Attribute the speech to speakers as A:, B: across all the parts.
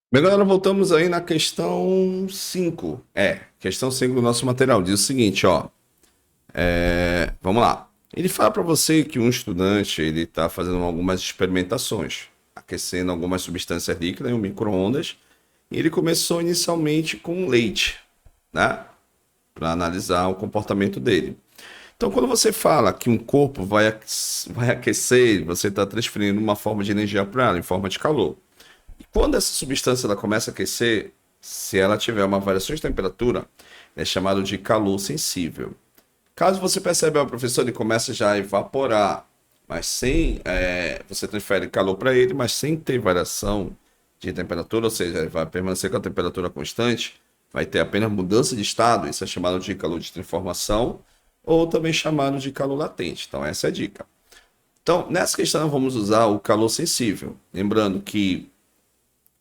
A: Bem, galera, voltamos aí na questão 5. Questão 5 do nosso material. Diz o seguinte, ó. Vamos lá. Ele fala para você que um estudante ele está fazendo algumas experimentações, aquecendo algumas substâncias líquidas em um micro-ondas. E ele começou inicialmente com leite, né? Para analisar o comportamento dele. Então, quando você fala que um corpo vai aquecer, você está transferindo uma forma de energia para ela, em forma de calor. Quando essa substância ela começa a aquecer, se ela tiver uma variação de temperatura, é chamado de calor sensível. Caso você perceba, o professor ele começa já a evaporar, mas sem você transfere calor para ele, mas sem ter variação de temperatura, ou seja, ele vai permanecer com a temperatura constante, vai ter apenas mudança de estado, isso é chamado de calor de transformação, ou também chamado de calor latente. Então, essa é a dica. Então, nessa questão, vamos usar o calor sensível. Lembrando que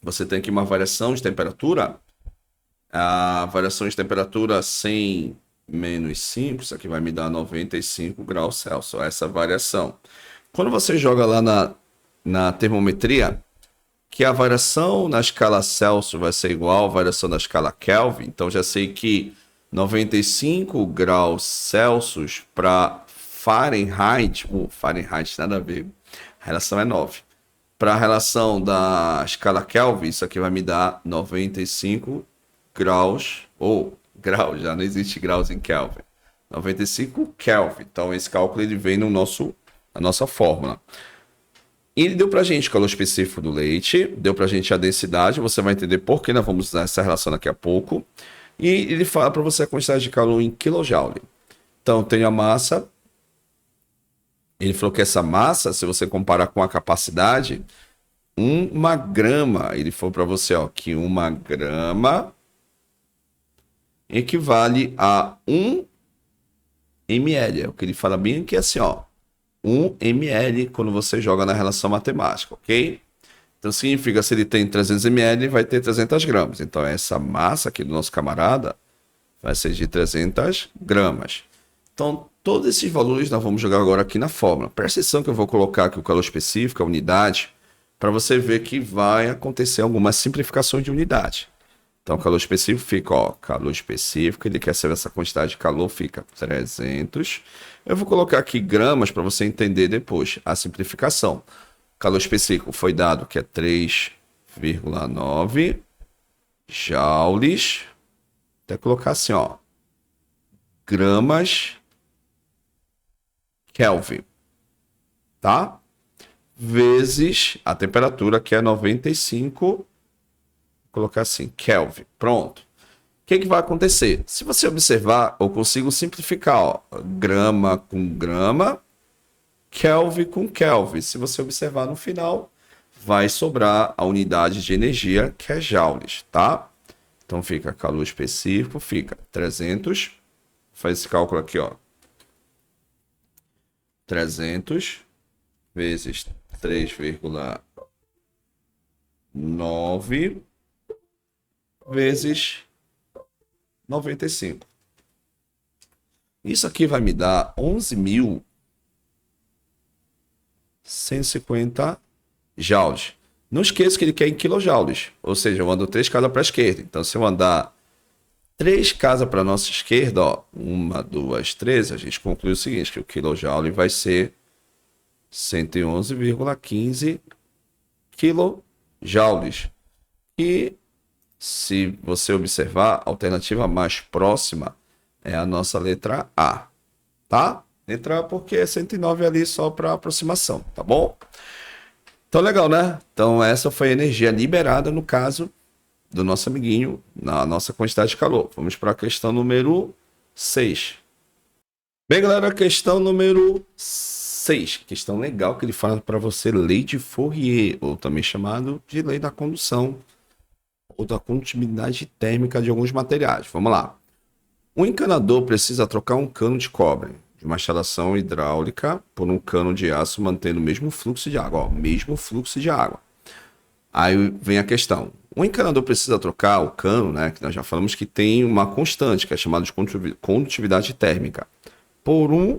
A: você tem aqui uma variação de temperatura. A variação de temperatura 100 menos 5, isso aqui vai me dar 95 graus Celsius, essa variação. Quando você joga lá na termometria, que a variação na escala Celsius vai ser igual à variação na escala Kelvin, então já sei que 95 graus Celsius para Fahrenheit, Fahrenheit nada a ver, a relação é 9. Para a relação da escala Kelvin, isso aqui vai me dar 95 graus, ou graus, já não existe graus em Kelvin. 95 Kelvin. Então esse cálculo ele vem na nossa fórmula. E ele deu para a gente o calor específico do leite, deu para a gente a densidade, você vai entender por que nós vamos usar essa relação daqui a pouco. E ele fala para você a quantidade de calor em kJ. Então tem a massa. Ele falou que essa massa, se você comparar com a capacidade, uma grama, ele falou para você, ó, que uma grama equivale a 1 ml. É o que ele fala bem aqui assim, ó, 1 ml quando você joga na relação matemática, ok? Então significa se ele tem 300 ml, vai ter 300 gramas. Então essa massa aqui do nosso camarada vai ser de 300 gramas. Então todos esses valores nós vamos jogar agora aqui na fórmula. Presta atenção que eu vou colocar aqui o calor específico, a unidade, para você ver que vai acontecer algumas simplificações de unidade. Então, calor específico fica, ó, calor específico, ele quer saber essa quantidade de calor, fica 300. Eu vou colocar aqui gramas para você entender depois a simplificação. Calor específico foi dado que é 3,9 joules. Até colocar assim, ó, gramas Kelvin, tá? Vezes a temperatura que é 95, vou colocar assim, Kelvin. Pronto. O que vai acontecer? Se você observar, eu consigo simplificar, ó, grama com grama, Kelvin com Kelvin. Se você observar no final, vai sobrar a unidade de energia, que é joules, tá? Então fica calor específico, fica 300, faz esse cálculo aqui, ó. 300 vezes 3,9 vezes 95. Isso aqui vai me dar 11.150 joules. Não esqueça que ele quer em quilojoules, ou seja, eu ando 3 casas para a esquerda. Então, se eu andar 3 casas para a nossa esquerda, ó, 1, 2, 3, a gente conclui o seguinte, que o quilojoule vai ser 111,15 quilojoules. E se você observar, a alternativa mais próxima é a nossa letra A, tá? Letra A porque é 109 ali só para aproximação, tá bom? Então legal, né? Então essa foi a energia liberada no caso do nosso amiguinho na nossa quantidade de calor. Vamos para a questão número 6. Bem, galera, questão número 6. Questão legal que ele fala para você, lei de Fourier, ou também chamado de lei da condução ou da condutividade térmica de alguns materiais. Vamos lá. Um encanador precisa trocar um cano de cobre de uma instalação hidráulica por um cano de aço mantendo o mesmo fluxo de água. Ó, mesmo fluxo de água. Aí vem a questão. O encanador precisa trocar o cano, né? Que nós já falamos que tem uma constante, que é chamada de condutividade térmica, por um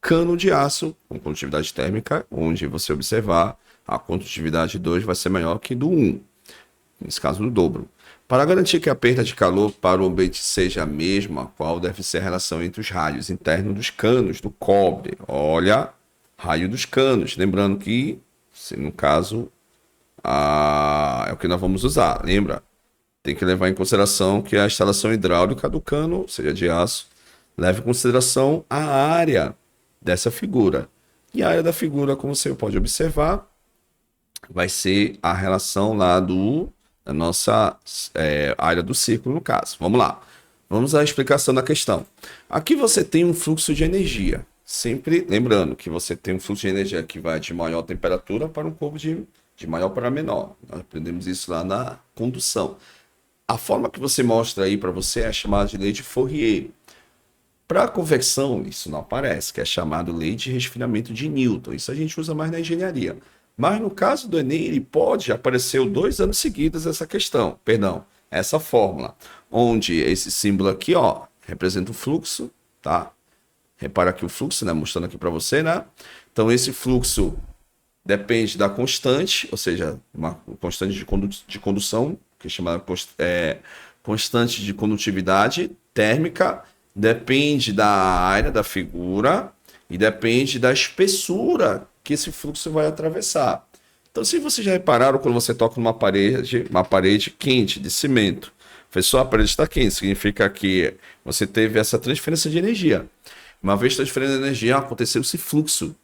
A: cano de aço com condutividade térmica, onde você observar a condutividade 2 vai ser maior que do 1. nesse caso do dobro. Para garantir que a perda de calor para o ambiente seja a mesma, qual deve ser a relação entre os raios internos dos canos do cobre? Olha, raio dos canos. Lembrando que, se no caso, é o que nós vamos usar. Lembra? Tem que levar em consideração que a instalação hidráulica do cano, seja de aço, leva em consideração a área dessa figura. E a área da figura, como você pode observar, vai ser a relação lá da nossa área do círculo, no caso. Vamos lá. Vamos à explicação da questão. Aqui você tem um fluxo de energia. Sempre lembrando que você tem um fluxo de energia que vai de maior temperatura para um corpo de maior para menor. Nós aprendemos isso lá na condução. A forma que você mostra aí para você é chamada de lei de Fourier. Para a convecção, isso não aparece, que é chamado lei de resfriamento de Newton. Isso a gente usa mais na engenharia. Mas no caso do Enem, ele pode aparecer 2 anos seguidos essa fórmula, onde esse símbolo aqui, ó, representa o fluxo, tá? Repara aqui o fluxo, né? Mostrando aqui para você, né? Então esse fluxo depende da constante, ou seja, uma constante de condução, que é chamada constante de condutividade térmica, depende da área da figura e depende da espessura que esse fluxo vai atravessar. Então, se vocês já repararam, quando você toca numa parede quente de cimento, a parede está quente, significa que você teve essa transferência de energia. Uma vez transferindo energia, aconteceu esse fluxo.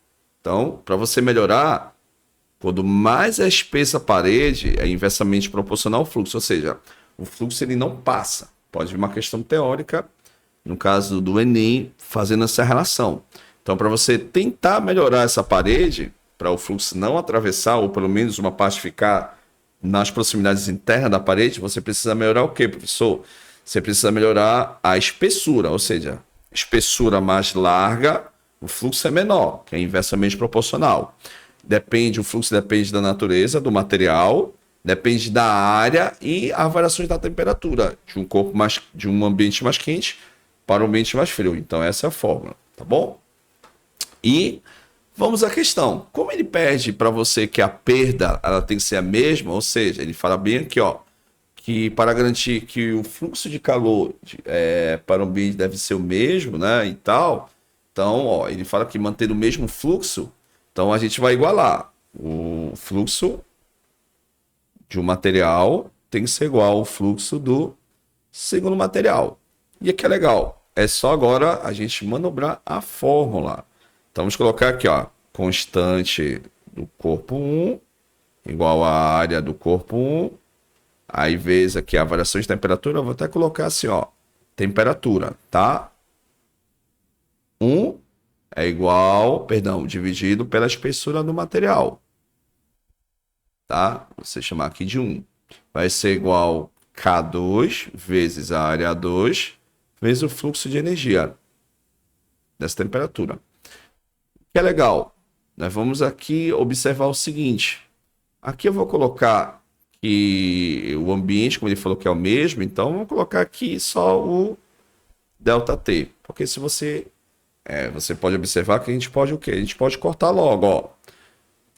A: Então, para você melhorar, quanto mais é espessa a parede, é inversamente proporcional ao fluxo, ou seja, o fluxo ele não passa. Pode vir uma questão teórica, no caso do Enem, fazendo essa relação. Então, para você tentar melhorar essa parede, para o fluxo não atravessar, ou pelo menos uma parte ficar nas proximidades internas da parede, você precisa melhorar o quê, professor? Você precisa melhorar a espessura, ou seja, espessura mais larga, o fluxo é menor, que é inversamente proporcional. O fluxo depende da natureza, do material, depende da área e as variações da temperatura de um ambiente mais quente para um ambiente mais frio. Então, essa é a fórmula, tá bom? E vamos à questão. Como ele pede para você que a perda ela tem que ser a mesma, ou seja, ele fala bem aqui, ó, que para garantir que o fluxo de calor para o ambiente deve ser o mesmo, né, e tal. Então, ó, ele fala que manter o mesmo fluxo, então a gente vai igualar. O fluxo de um material tem que ser igual ao fluxo do segundo material. E aqui é legal, é só agora a gente manobrar a fórmula. Então vamos colocar aqui, ó, constante do corpo 1 igual à área do corpo 1. Aí vezes aqui a variação de temperatura, eu vou até colocar assim, ó, temperatura, tá? 1 é igual, dividido pela espessura do material, tá? Você chamar aqui de 1. Vai ser igual K2 vezes a área 2 vezes o fluxo de energia dessa temperatura. Que é legal. Nós vamos aqui observar o seguinte. Aqui eu vou colocar que o ambiente, como ele falou que é o mesmo, então vamos colocar aqui só o ΔT. Porque se você pode observar que a gente pode o quê? A gente pode cortar logo, ó.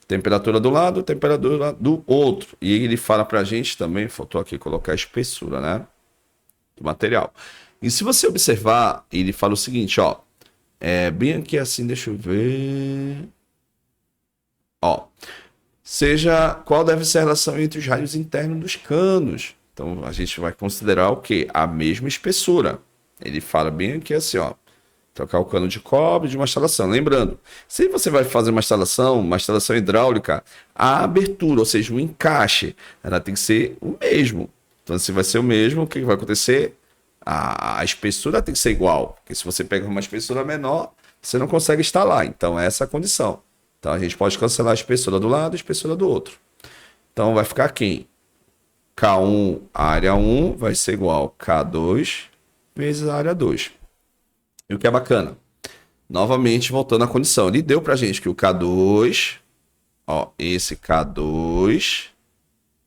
A: Temperatura do lado, temperatura do outro. E ele fala pra gente também, faltou aqui colocar a espessura, né? Do material. E se você observar, ele fala o seguinte, ó. Bem aqui assim, deixa eu ver. Ó. Qual deve ser a relação entre os raios internos dos canos? Então a gente vai considerar o quê? A mesma espessura. Ele fala bem aqui assim, ó. Trocar o cano de cobre de uma instalação. Lembrando, se você vai fazer uma instalação hidráulica, a abertura, ou seja, o encaixe, ela tem que ser o mesmo. Então, se vai ser o mesmo, o que vai acontecer? A espessura tem que ser igual. Porque se você pegar uma espessura menor, você não consegue instalar. Então, essa é a condição. Então, a gente pode cancelar a espessura do lado e a espessura do outro. Então, vai ficar aqui. K1, área 1, vai ser igual a K2 vezes a área 2. E o que é bacana, novamente voltando à condição, ele deu pra gente que o K2, ó, esse K2,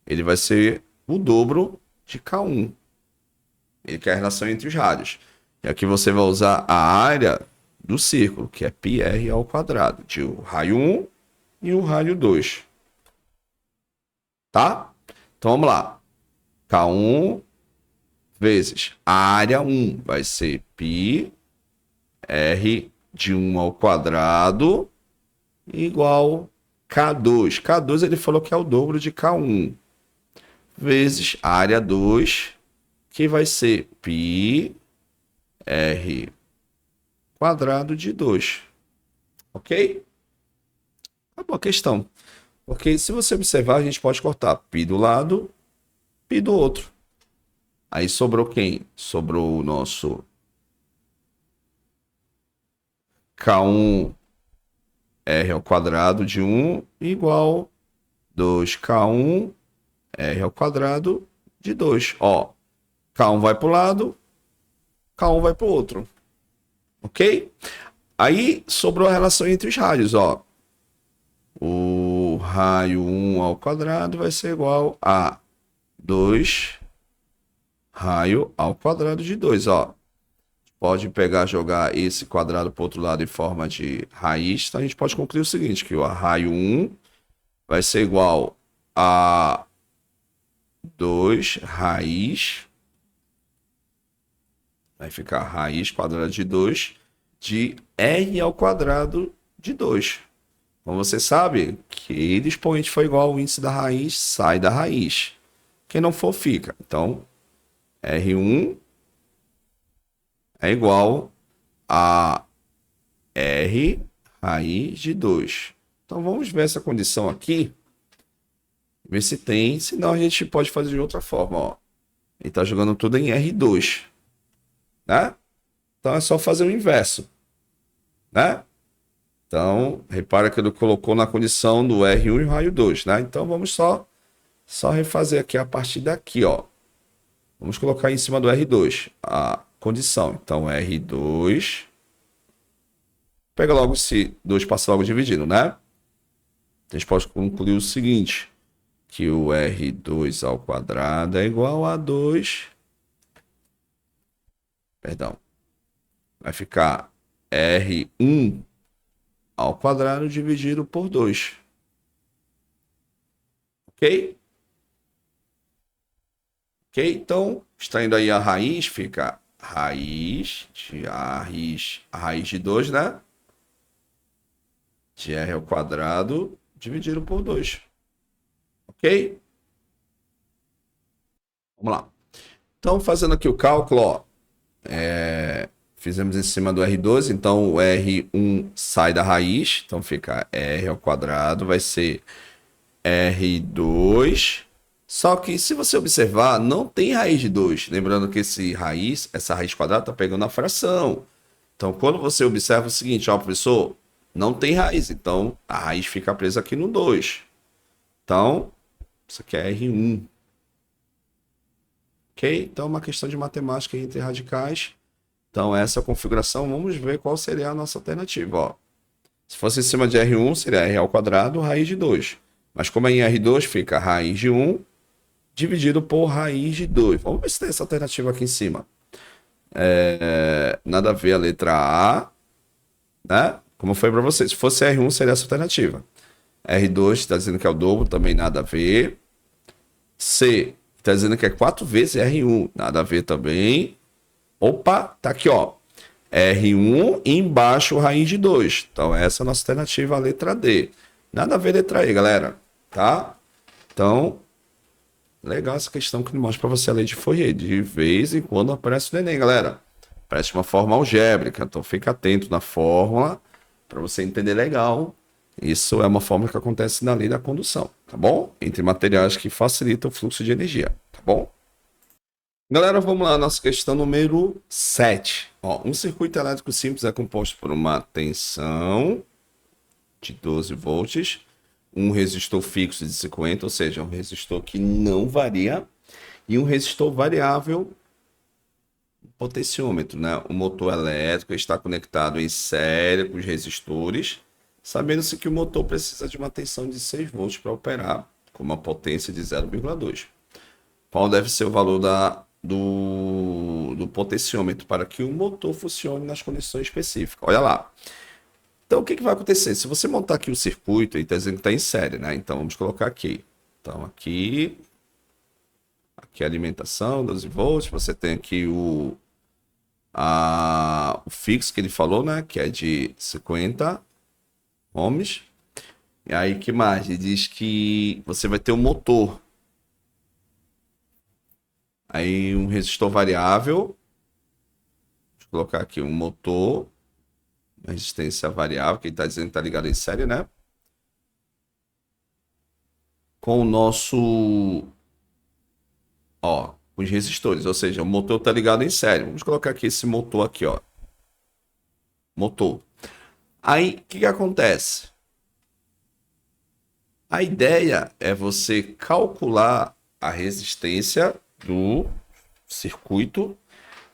A: ele vai ser o dobro de K1. Ele quer a relação entre os rádios. E aqui você vai usar a área do círculo, que é πr ao quadrado, de o raio 1 e o raio 2. Tá? Então vamos lá. K1 vezes área 1 vai ser π R de 1 ao quadrado igual K2. K2 ele falou que é o dobro de K1 vezes área 2, que vai ser π R quadrado de 2. Ok? Acabou a questão. Porque se você observar, a gente pode cortar π do lado, π do outro. Aí sobrou quem? Sobrou o nosso K1 R ao quadrado de 1 igual 2K1 R ao quadrado de 2. Ó, K1 vai para o lado, K1 vai para o outro. Ok? Aí sobrou a relação entre os raios, ó. O raio 1 ao quadrado vai ser igual a 2 raio ao quadrado de 2, ó. Pode pegar, jogar esse quadrado para o outro lado em forma de raiz. Então a gente pode concluir o seguinte, que o raio 1 vai ser igual a 2 raiz. Vai ficar raiz quadrada de 2 de R ao quadrado de 2. Como você sabe, que expoente for igual ao índice da raiz, sai da raiz. Quem não for, fica. Então, R1 é igual a R raiz de 2. Então, vamos ver essa condição aqui. Ver se tem. Senão, a gente pode fazer de outra forma. Ó. Ele está jogando tudo em R2. Né? Então, é só fazer o inverso. Né? Então, repara que ele colocou na condição do R1 e o raio 2. Né? Então, vamos só refazer aqui a partir daqui. Ó. Vamos colocar em cima do R2 a condição. Então, R2. Pega logo esse 2, passa logo dividindo, né? A gente pode concluir o seguinte, que o R2 ao quadrado é igual a 2. Perdão. Vai ficar R1 ao quadrado dividido por 2. Ok? Ok? Então, extraindo aí a raiz, fica raiz a raiz de 2, né? De R ao quadrado dividido por 2. Ok? Vamos lá. Então, fazendo aqui o cálculo, ó, fizemos em cima do R2, então o R1 sai da raiz, então fica R ao quadrado, vai ser R2. Só que se você observar, não tem raiz de 2. Lembrando que essa raiz quadrada está pegando a fração. Então, quando você observa o seguinte, ó, professor, não tem raiz, então a raiz fica presa aqui no 2. Então, isso aqui é R1. Ok? Então, uma questão de matemática entre radicais. Então, essa configuração, vamos ver qual seria a nossa alternativa. Ó. Se fosse em cima de R1, seria R ao quadrado, raiz de 2. Mas como é em R2, fica raiz de 1 dividido por raiz de 2. Vamos ver se tem essa alternativa aqui em cima. Nada a ver a letra A, né? Como foi para vocês. Se fosse R1, seria essa alternativa. R2 está dizendo que é o dobro, também nada a ver. C está dizendo que é 4 vezes R1, nada a ver também. Opa, tá aqui, ó. R1 e embaixo raiz de 2. Então, essa é a nossa alternativa, a letra D. Nada a ver a letra E, galera. Tá? Então, legal essa questão que ele mostra para você a lei de Fourier. De vez em quando aparece no Enem, galera. Parece uma forma algébrica. Então, fica atento na fórmula para você entender legal. Isso é uma fórmula que acontece na lei da condução, tá bom? Entre materiais que facilitam o fluxo de energia, tá bom? Galera, vamos lá, nossa questão número 7. Ó, um circuito elétrico simples é composto por uma tensão de 12 volts, um resistor fixo de 50, ou seja, um resistor que não varia, e um resistor variável, potenciômetro, né? O motor elétrico está conectado em série com os resistores, sabendo-se que o motor precisa de uma tensão de 6 volts para operar, com uma potência de 0,2. Qual deve ser o valor do potenciômetro para que o motor funcione nas condições específicas? Olha lá. Então, o que vai acontecer? Se você montar aqui o circuito, ele está dizendo que está em série, né? Então, vamos colocar aqui. Então, aqui Aqui a alimentação, 12 volts. Você tem aqui o fixo que ele falou, né? Que é de 50 ohms. E aí, que mais? Ele diz que você vai ter um motor. Aí, um resistor variável. Vou colocar aqui um motor. Resistência variável, que ele está dizendo que está ligado em série, né? Com o nosso... Ó, os resistores. Ou seja, o motor está ligado em série. Vamos colocar aqui esse motor aqui, ó. Motor. Aí, o que acontece? A ideia é você calcular a resistência do circuito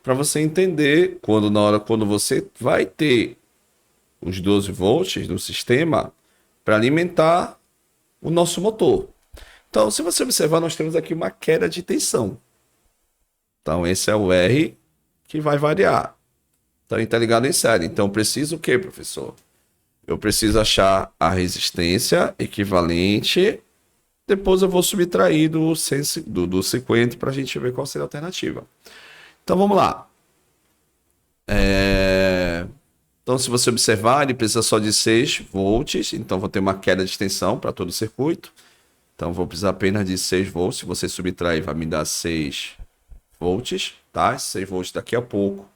A: para você entender quando você vai ter os 12 volts do sistema para alimentar o nosso motor. Então, se você observar, nós temos aqui uma queda de tensão. Então, esse é o R que vai variar. Então, ele está ligado em série. Então, eu preciso o quê, professor? Eu preciso achar a resistência equivalente. Depois eu vou subtrair do 50 para a gente ver qual seria a alternativa. Então vamos lá. Então, se você observar, ele precisa só de 6 volts. Então, vou ter uma queda de tensão para todo o circuito. Então, vou precisar apenas de 6 volts. Se você subtrair, vai me dar 6 volts. Tá? Esse 6 volts daqui a pouco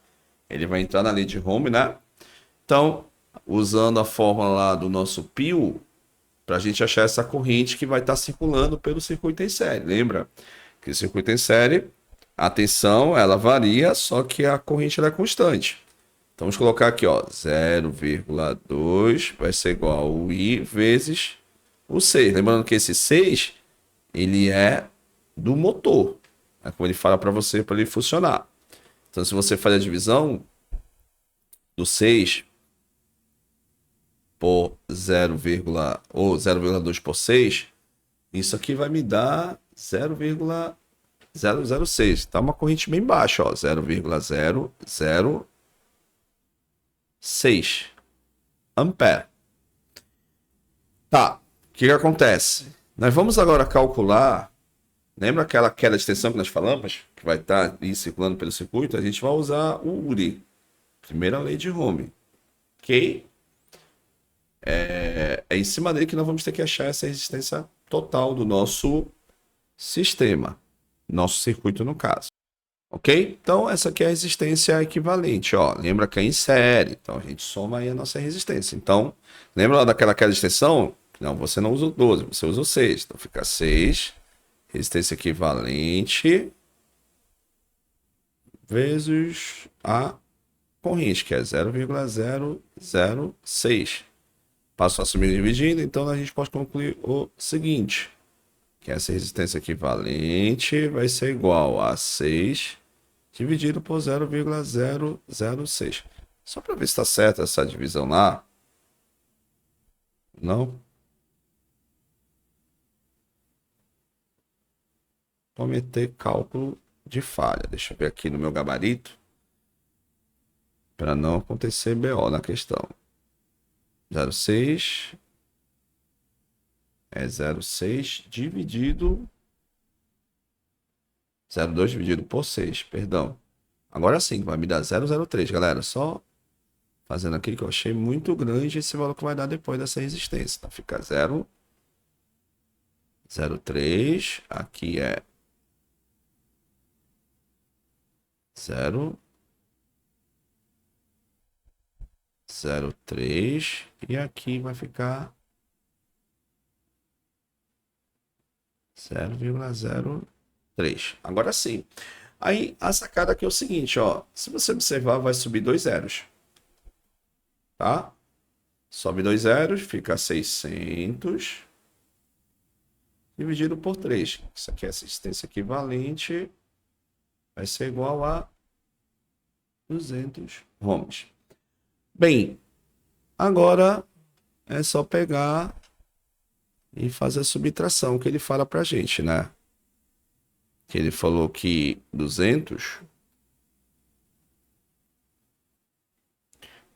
A: ele vai entrar na lei de Ohm, né? Então, usando a fórmula lá do nosso pio, para a gente achar essa corrente que vai estar circulando pelo circuito em série. Lembra que o circuito em série, a tensão ela varia, só que a corrente ela é constante. Então vamos colocar aqui, ó, 0,2 vai ser igual ao I vezes o 6. Lembrando que esse 6 ele é do motor. É como ele fala para você, para ele funcionar. Então, se você faz a divisão do 6 por 0,2 por 6, isso aqui vai me dar 0,006. Tá uma corrente bem baixa, ó, 0,006 ampere. Tá, o que acontece? Nós vamos agora calcular. Lembra aquela queda de tensão que nós falamos? Que vai estar circulando pelo circuito? A gente vai usar o URI. Primeira lei de Ohm. Ok? É em cima dele que nós vamos ter que achar essa resistência total do nosso sistema. Nosso circuito, no caso. Ok? Então, essa aqui é a resistência equivalente. Ó. Lembra que é em série. Então, a gente soma aí a nossa resistência. Então, lembra lá daquela queda de tensão? Não, você não usa o 12, você usa o 6. Então, fica 6. Resistência equivalente vezes a corrente, que é 0,006. Passo a subir dividindo, então a gente pode concluir o seguinte, que essa resistência equivalente vai ser igual a 6 dividido por 0,006. Só para ver se está certa essa divisão lá. Não? Cometer cálculo de falha. Deixa eu ver aqui no meu gabarito. Para não acontecer BO na questão. 0,6 é 0,6 dividido 0,2 dividido por 6, perdão. Agora sim, vai me dar 0,03, galera. Só fazendo aqui que eu achei muito grande esse valor que vai dar depois dessa resistência. Então fica 0,03. Aqui é 0,03. E aqui vai ficar 0,03. Agora sim. Aí a sacada aqui é o seguinte, ó. Se você observar, vai subir 2 zeros. Tá? Sobe 2 zeros, fica 600 dividido por 3. Isso aqui é resistência equivalente. Vai ser igual a 200 ohms. Bem, agora é só pegar e fazer a subtração que ele fala pra gente, né? Que ele falou que 200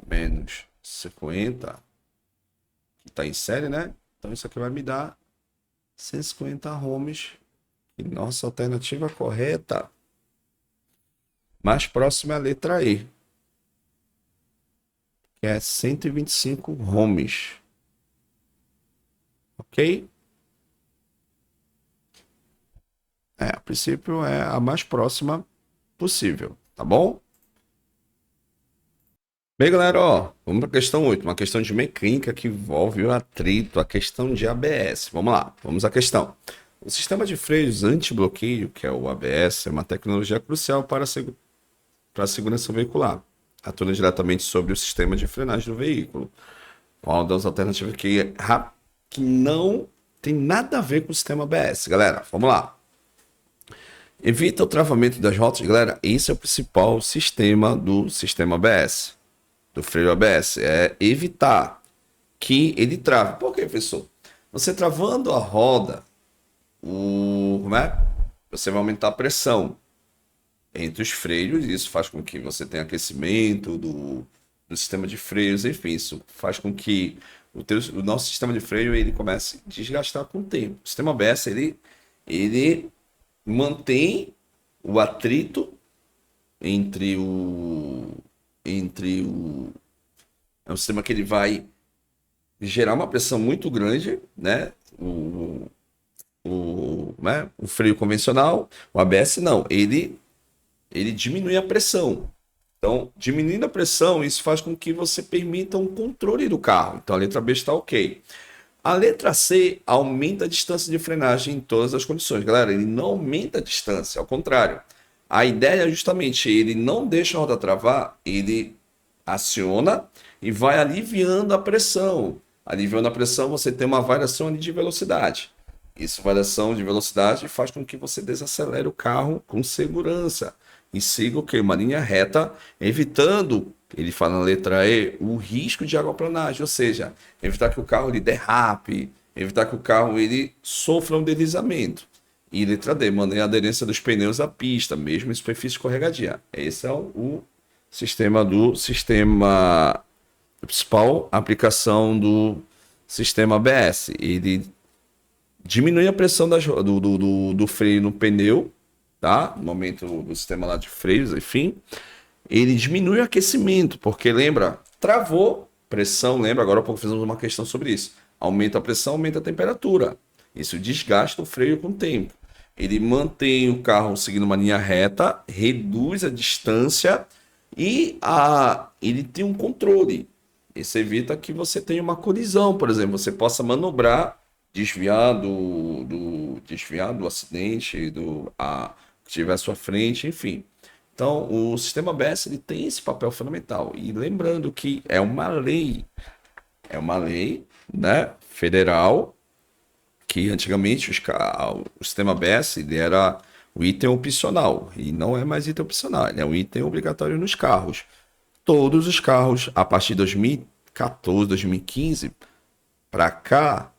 A: menos 50, que está em série, né? Então isso aqui vai me dar 150 ohms, E nossa alternativa correta mais próxima é a letra E, que é 125 ohms. Ok? A princípio é a mais próxima possível, tá bom? Bem, galera, ó, vamos para a questão 8, uma questão de mecânica que envolve o atrito, a questão de ABS. Vamos lá, vamos à questão. O sistema de freios anti-bloqueio, que é o ABS, é uma tecnologia crucial para a segurança veicular, atuando diretamente sobre o sistema de frenagem do veículo. Qual das alternativas que não tem nada a ver com o sistema ABS? Galera, vamos lá. Evita o travamento das rotas, galera. Esse é o principal sistema do sistema ABS, do freio ABS. É evitar que ele trave. Por quê, professor? Você travando a roda, como é? Você vai aumentar a pressão entre os freios. E isso faz com que você tenha aquecimento do sistema de freios. Enfim, isso faz com que o nosso sistema de freio ele comece a desgastar com o tempo. O sistema ABS ele mantém o atrito é um sistema que ele vai gerar uma pressão muito grande, né? O freio convencional, o ABS não, ele diminui a pressão. Então, diminuindo a pressão, isso faz com que você permita um controle do carro. Então, a letra B está ok. A letra C aumenta a distância de frenagem em todas as condições. Galera, ele não aumenta a distância, ao contrário. A ideia é justamente, ele não deixa a roda travar, ele aciona e vai aliviando a pressão. Aliviando a pressão, você tem uma variação ali de velocidade. Isso, variação de velocidade, faz com que você desacelere o carro com segurança. E siga o que? Uma linha reta, evitando, ele fala na letra E, o risco de aquaplanagem, ou seja, evitar que o carro ele derrape, evitar que o carro ele sofra um deslizamento. E letra D, manter a aderência dos pneus à pista, mesmo em superfície escorregadia. Esse é o sistema a principal aplicação do sistema ABS. Ele diminui a pressão do freio no pneu, tá? No momento do sistema lá de freios, enfim. Ele diminui o aquecimento, porque lembra, travou pressão, lembra? Agora há pouco fizemos uma questão sobre isso. Aumenta a pressão, aumenta a temperatura. Isso desgasta o freio com o tempo. Ele mantém o carro seguindo uma linha reta, reduz a distância e ele tem um controle. Isso evita que você tenha uma colisão, por exemplo, você possa manobrar, desviar do acidente, que estiver à sua frente, enfim. Então, o sistema ABS ele tem esse papel fundamental. E lembrando que é uma lei, né, federal, que antigamente o sistema ABS ele era o item opcional, e não é mais item opcional, ele é um item obrigatório nos carros. Todos os carros, a partir de 2014, 2015, para cá,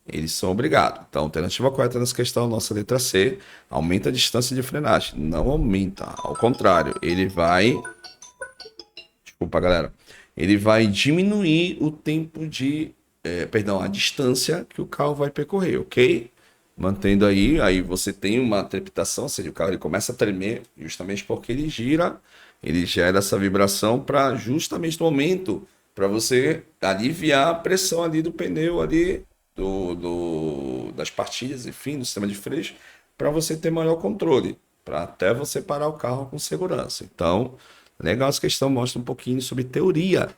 A: eles são obrigados. Então, a alternativa correta nessa questão, nossa letra C, aumenta a distância de frenagem. Não aumenta, ao contrário, ele vai... Desculpa, galera. Ele vai diminuir o tempo a distância que o carro vai percorrer, ok? Mantendo aí você tem uma trepidação, ou seja, o carro ele começa a tremer justamente porque ele gera essa vibração para justamente no momento para você aliviar a pressão ali do pneu ali das pastilhas, enfim, do sistema de freios, para você ter maior controle, para até você parar o carro com segurança. Então, legal essa questão, mostra um pouquinho sobre teoria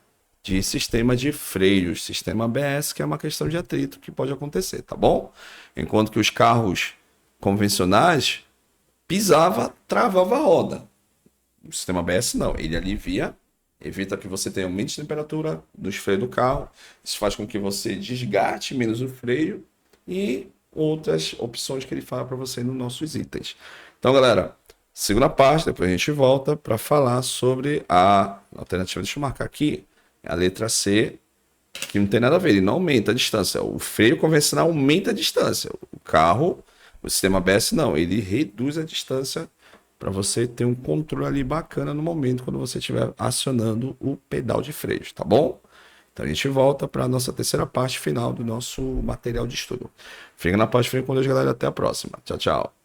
A: de sistema de freios, sistema ABS, que é uma questão de atrito que pode acontecer, tá bom? Enquanto que os carros convencionais travava a roda. O sistema ABS não, ele alivia, evita que você tenha aumento de temperatura dos freios do carro, isso faz com que você desgaste menos o freio e outras opções que ele fala para você nos nossos itens. Então, galera, segunda parte, depois a gente volta para falar sobre a alternativa. Deixa eu marcar aqui, é a letra C, que não tem nada a ver, ele não aumenta a distância. O freio convencional aumenta a distância. O sistema ABS não, ele reduz a distância para você ter um controle ali bacana no momento quando você estiver acionando o pedal de freios, tá bom? Então a gente volta para a nossa terceira parte final do nosso material de estudo. Fica na parte de frente com Deus, galera. Até a próxima. Tchau, tchau.